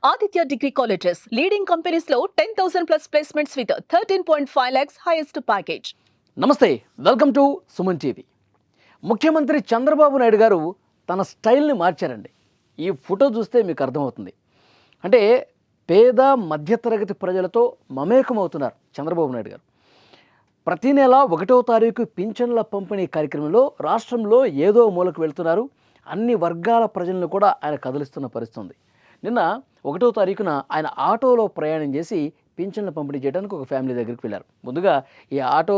Aditya Degree Colleges, leading companies లో 10,000 plus placements with 13.5 lakhs highest package. నమస్తే, welcome to Suman TV. ముఖ్యమంత్రి చంద్రబాబు నాయుడు గారు తన స్టైల్ని మార్చారండి. ఈ ఫోటో చూస్తే మీకు అర్థమవుతుంది. అంటే పేద మధ్యతరగతి ప్రజలతో మమేకమవుతున్నారు చంద్రబాబు నాయుడు గారు. ప్రతి నెల 1వ తారీఖు పింఛన్ల పంపిణీ కార్యక్రమంలో రాష్ట్రంలో ఏదో మూలకు వెళ్తున్నారు. అన్ని వర్గాల ప్రజలను కూడా ఆయన కదిలిస్తున్న పరిస్థితి ఉంది. నిన్న 1వ తారీఖున ఆయన ఆటోలో ప్రయాణం చేసి పింఛన్లు పంపిణీ చేయడానికి ఒక ఫ్యామిలీ దగ్గరికి వెళ్ళారు. ముందుగా ఈ ఆటో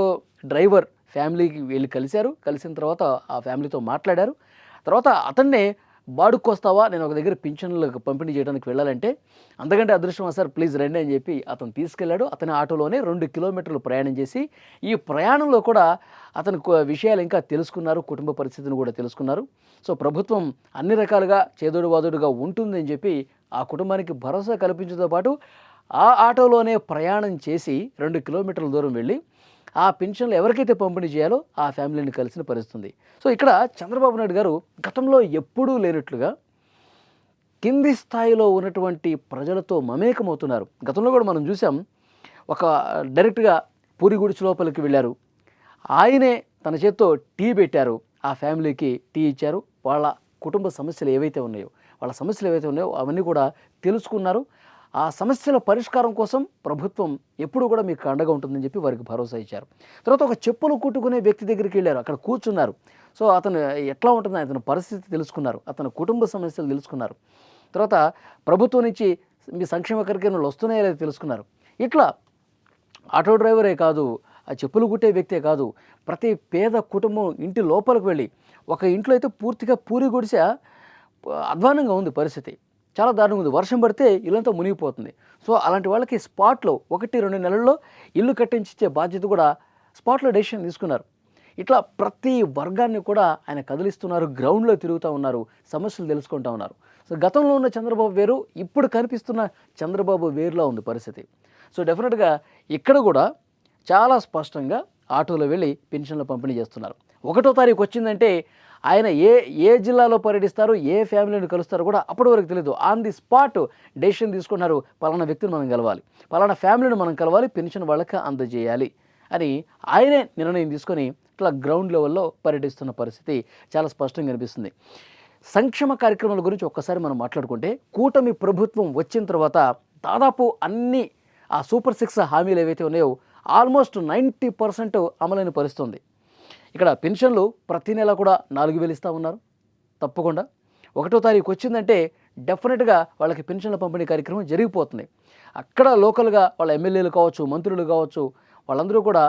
డ్రైవర్ ఫ్యామిలీకి వెళ్ళి కలిసిన తర్వాత ఆ ఫ్యామిలీతో మాట్లాడారు. తర్వాత అతన్నే బాడుకొస్తావా, నేను ఒక దగ్గర పింఛన్లకు పంపిణీ చేయడానికి వెళ్ళాలంటే, అంతకంటే అదృష్టమా సార్, ప్లీజ్ రండి అని చెప్పి అతను తీసుకెళ్లాడు. అతని ఆటోలోనే 2 కిలోమీటర్లు ప్రయాణం చేసి ఈ ప్రయాణంలో కూడా అతని విషయాలు ఇంకా తెలుసుకున్నారు, కుటుంబ పరిస్థితిని కూడా తెలుసుకున్నారు. సో ప్రభుత్వం అన్ని రకాలుగా చేదోడు వాదోడుగా ఉంటుందని చెప్పి ఆ కుటుంబానికి భరోసా కల్పించడంతో పాటు ఆ ఆటోలోనే ప్రయాణం చేసి 2 కిలోమీటర్ల దూరం వెళ్ళి ఆ పెన్షన్లు ఎవరికైతే పంపిణీ చేయాలో ఆ ఫ్యామిలీని కలిసిన పరిస్థితుంది. సో ఇక్కడ చంద్రబాబు నాయుడు గారు గతంలో ఎప్పుడూ లేనట్లుగా కింది స్థాయిలో ఉన్నటువంటి ప్రజలతో మమేకమవుతున్నారు. గతంలో కూడా మనం చూసాం, ఒక డైరెక్ట్గా పూరి గుడిచి లోపలికి వెళ్ళారు. ఆయనే తన చేత్తో టీ పెట్టారు, ఆ ఫ్యామిలీకి టీ ఇచ్చారు. వాళ్ళ కుటుంబ సమస్యలు ఏవైతే ఉన్నాయో అవన్నీ కూడా తెలుసుకున్నారు. ఆ సమస్యల పరిష్కారం కోసం ప్రభుత్వం ఎప్పుడు కూడా మీకు అండగా ఉంటుందని చెప్పి వారికి భరోసా ఇచ్చారు. తర్వాత ఒక చెప్పులు కుట్టుకునే వ్యక్తి దగ్గరికి వెళ్ళారు, అక్కడ కూర్చున్నారు. సో అతను ఎట్లా ఉంటుందో అతని పరిస్థితి తెలుసుకున్నారు, అతని కుటుంబ సమస్యలు తెలుసుకున్నారు. తర్వాత ప్రభుత్వం నుంచి మీ సంక్షేమ కార్యక్రమాలు వస్తున్నాయో లేదో తెలుసుకున్నారు. ఇట్లా ఆటో డ్రైవరే కాదు, ఆ చెప్పులు కుట్టే వ్యక్తే కాదు, ప్రతి పేద కుటుంబం ఇంటి లోపలికి వెళ్ళి, ఒక ఇంట్లో అయితే పూర్తిగా పూరి గుడిసె అధ్వానంగా ఉంది పరిస్థితి, చాలా దారుణంగా ఉంది. వర్షం పడితే ఇల్లంతా మునిగిపోతుంది. సో అలాంటి వాళ్ళకి స్పాట్లో 1-2 నెలల్లో ఇల్లు కట్టించే బాధ్యత కూడా స్పాట్లో డెసిషన్ తీసుకున్నారు. ఇట్లా ప్రతి వర్గాన్ని కూడా ఆయన కదిలిస్తున్నారు, గ్రౌండ్లో తిరుగుతూ ఉన్నారు, సమస్యలు తెలుసుకుంటూ ఉన్నారు. సో గతంలో ఉన్న చంద్రబాబు వేరు, ఇప్పుడు కనిపిస్తున్న చంద్రబాబు వేరులా ఉంది పరిస్థితి. సో డెఫినెట్గా ఇక్కడ కూడా చాలా స్పష్టంగా ఆటోలో వెళ్ళి పెన్షన్లు పంపిణీ చేస్తున్నారు. 1వ తారీఖు వచ్చిందంటే ఆయన ఏ జిల్లాలో పర్యటిస్తారు, ఏ ఫ్యామిలీని కలుస్తారో కూడా అప్పటి వరకు తెలియదు. ఆన్ ది స్పాట్ డెసిషన్ తీసుకున్నారు, పలానా వ్యక్తిని మనం కలవాలి, పలానా ఫ్యామిలీని మనం కలవాలి, పెన్షన్ వాళ్ళకి అందజేయాలి అని ఆయనే నిర్ణయం తీసుకొని ఇట్లా గ్రౌండ్ లెవెల్లో పర్యటిస్తున్న పరిస్థితి చాలా స్పష్టంగా కనిపిస్తుంది. సంక్షేమ కార్యక్రమాల గురించి ఒక్కసారి మనం మాట్లాడుకుంటే, కూటమి ప్రభుత్వం వచ్చిన తర్వాత దాదాపు అన్ని ఆ సూపర్ 6 హామీలు ఏవైతే ఉన్నాయో ఆల్మోస్ట్ 90% అమలైన పరిస్థితుంది. ఇక్కడ పెన్షన్లు ప్రతి నెల కూడా 4,000 ఇస్తూ ఉన్నారు. తప్పకుండా 1వ తారీఖు వచ్చిందంటే డెఫినెట్గా వాళ్ళకి పెన్షన్ల పంపిణీ కార్యక్రమం జరిగిపోతుంది. అక్కడ లోకల్గా వాళ్ళ ఎమ్మెల్యేలు కావచ్చు, మంత్రులు కావచ్చు, వాళ్ళందరూ కూడా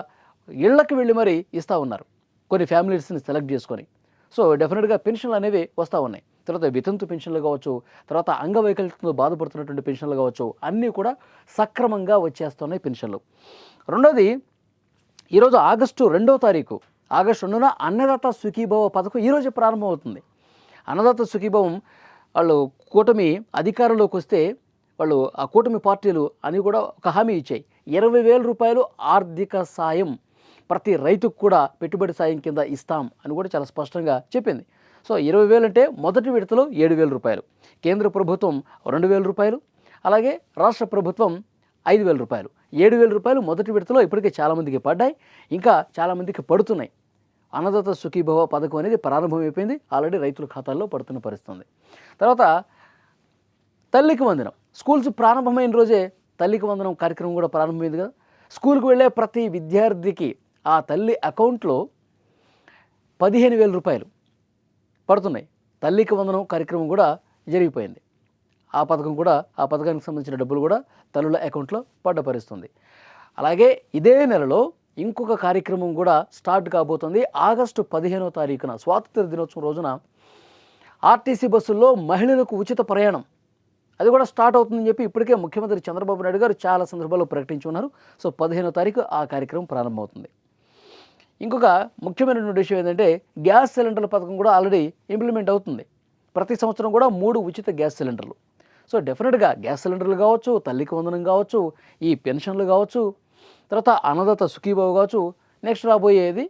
ఇళ్లకు వెళ్ళి మరీ ఇస్తూ ఉన్నారు, కొన్ని ఫ్యామిలీస్ని సెలెక్ట్ చేసుకొని. సో డెఫినెట్గా పెన్షన్లు అనేవి వస్తూ ఉన్నాయి. తర్వాత వితంతు పెన్షన్లు కావచ్చు, తర్వాత అంగవైకల్యంతో బాధపడుతున్నటువంటి పెన్షన్లు కావచ్చు, అన్నీ కూడా సక్రమంగా వచ్చేస్తున్నాయి పెన్షన్లు. రెండోది, ఈరోజు ఆగస్టు 2వ తారీఖు, ఆగస్టు 2న అన్నదాత సుఖీభవ పథకం ఈరోజు ప్రారంభమవుతుంది. అన్నదాత సుఖీభవం వాళ్ళు కూటమి అధికారంలోకి వస్తే వాళ్ళు ఆ కూటమి పార్టీలు అని కూడా ఒక హామీ ఇచ్చాయి. 20,000 రూపాయలు ఆర్థిక సాయం ప్రతి రైతుకు కూడా పెట్టుబడి సాయం కింద ఇస్తాం అని కూడా చాలా స్పష్టంగా చెప్పింది. సో 20,000 అంటే మొదటి విడతలో 7,000 రూపాయలు, కేంద్ర ప్రభుత్వం 2,000 రూపాయలు, అలాగే రాష్ట్ర ప్రభుత్వం 5,000 రూపాయలు. 7,000 రూపాయలు మొదటి విడతలో ఇప్పటికే చాలామందికి పడ్డాయి, ఇంకా చాలామందికి పడుతున్నాయి. అన్నదాత సుఖీభవ పథకం అనేది ప్రారంభమైపోయింది, ఆల్రెడీ రైతుల ఖాతాల్లో పడుతున్న పరిస్థితుంది. తర్వాత తల్లికి వందనం, స్కూల్స్ ప్రారంభమైన రోజే తల్లికి వందనం కార్యక్రమం కూడా ప్రారంభమైంది కదా. స్కూల్కి వెళ్ళే ప్రతి విద్యార్థికి ఆ తల్లి అకౌంట్లో 15,000 రూపాయలు పడుతున్నాయి. తల్లికి వందనం కార్యక్రమం కూడా జరిగిపోయింది. ఆ పథకానికి సంబంధించిన డబ్బులు కూడా తల్లుల అకౌంట్లో పడ్డ పరిస్థితుంది. అలాగే ఇదే నెలలో ఇంకొక కార్యక్రమం కూడా స్టార్ట్ కాబోతుంది. ఆగస్టు 15వ తారీఖున స్వాతంత్ర దినోత్సవం రోజున ఆర్టీసీ బస్సుల్లో మహిళలకు ఉచిత ప్రయాణం అది కూడా స్టార్ట్ అవుతుందని చెప్పి ఇప్పటికే ముఖ్యమంత్రి చంద్రబాబు నాయుడు గారు చాలా సందర్భాల్లో ప్రకటించి ఉన్నారు. సో 15వ తారీఖు ఆ కార్యక్రమం ప్రారంభమవుతుంది. ఇంకొక ముఖ్యమైనటువంటి విషయం ఏంటంటే, గ్యాస్ సిలిండర్ల పథకం కూడా ఆల్రెడీ ఇంప్లిమెంట్ అవుతుంది. ప్రతి సంవత్సరం కూడా 3 ఉచిత గ్యాస్ సిలిండర్లు. సో డెఫినెట్గా గ్యాస్ సిలిండర్లు కావచ్చు, తల్లికి వందనం కావచ్చు, ఈ పెన్షన్లు కావచ్చు, తర్వాత అన్నదాత సుఖీభావ కావచ్చు, నెక్స్ట్ రాబోయేది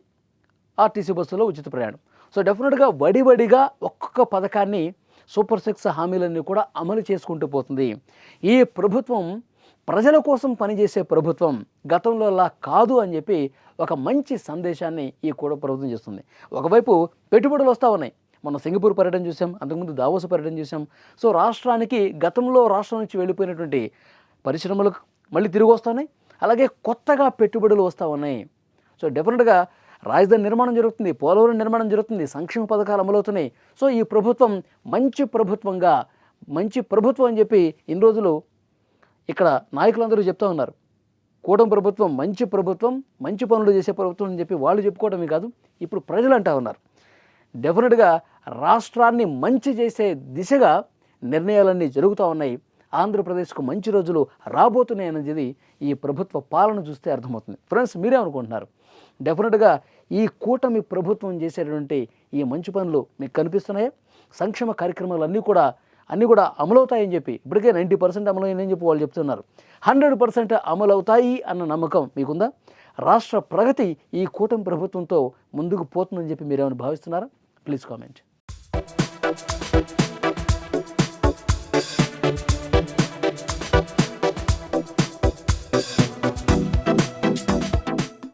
ఆర్టీసీ బస్సులో ఉచిత ప్రయాణం. సో డెఫినెట్గా వడివడిగా ఒక్కొక్క పథకాన్ని సూపర్ 6 హామీలన్నీ కూడా అమలు చేసుకుంటూ పోతుంది. ఈ ప్రభుత్వం ప్రజల కోసం పనిచేసే ప్రభుత్వం, గతంలోలా కాదు అని చెప్పి ఒక మంచి సందేశాన్ని ఈ కూడా ప్రభుత్వం చేస్తుంది. ఒకవైపు పెట్టుబడులు వస్తూ ఉన్నాయి. మొన్న సింగపూర్ పర్యటన చూసాం, అంతకుముందు దావోస్ పర్యటన చూసాం. సో రాష్ట్రానికి గతంలో రాష్ట్రం నుంచి వెళ్ళిపోయినటువంటి పరిశ్రమలు మళ్ళీ తిరిగి వస్తున్నాయి, అలాగే కొత్తగా పెట్టుబడులు వస్తూ ఉన్నాయి. సో డెఫినెట్గా రాజధాని నిర్మాణం జరుగుతుంది, పోలవరం నిర్మాణం జరుగుతుంది, సంక్షేమ పథకాలు అమలవుతున్నాయి. సో ఈ ప్రభుత్వం మంచి ప్రభుత్వం అని చెప్పి ఇన్ని రోజులు ఇక్కడ నాయకులందరూ చెప్తూ ఉన్నారు. కూటమి ప్రభుత్వం మంచి పనులు చేసే ప్రభుత్వం అని చెప్పి వాళ్ళు చెప్పుకోవడమే కాదు, ఇప్పుడు ప్రజలు అంటూ ఉన్నారు. డెఫినెట్గా రాష్ట్రాన్ని మంచి చేసే దిశగా నిర్ణయాలన్నీ జరుగుతూ ఉన్నాయి. ఆంధ్రప్రదేశ్కు మంచి రోజులు రాబోతున్నాయి అనేది ఈ ప్రభుత్వ పాలన చూస్తే అర్థమవుతుంది. ఫ్రెండ్స్, మీరేమనుకుంటున్నారు? డెఫినెట్గా ఈ కూటమి ప్రభుత్వం చేసేటువంటి ఈ మంచి పనులు మీకు కనిపిస్తున్నాయా? సంక్షేమ కార్యక్రమాలు అన్నీ కూడా అమలవుతాయని చెప్పి ఇప్పటికే 90% అమలైందని చెప్పి వాళ్ళు చెప్తున్నారు. 100% అమలవుతాయి అన్న నమ్మకం మీకుందా? రాష్ట్ర ప్రగతి ఈ కూటమి ప్రభుత్వంతో ముందుకు పోతుందని చెప్పి మీరేమైనా భావిస్తున్నారా? Please comment.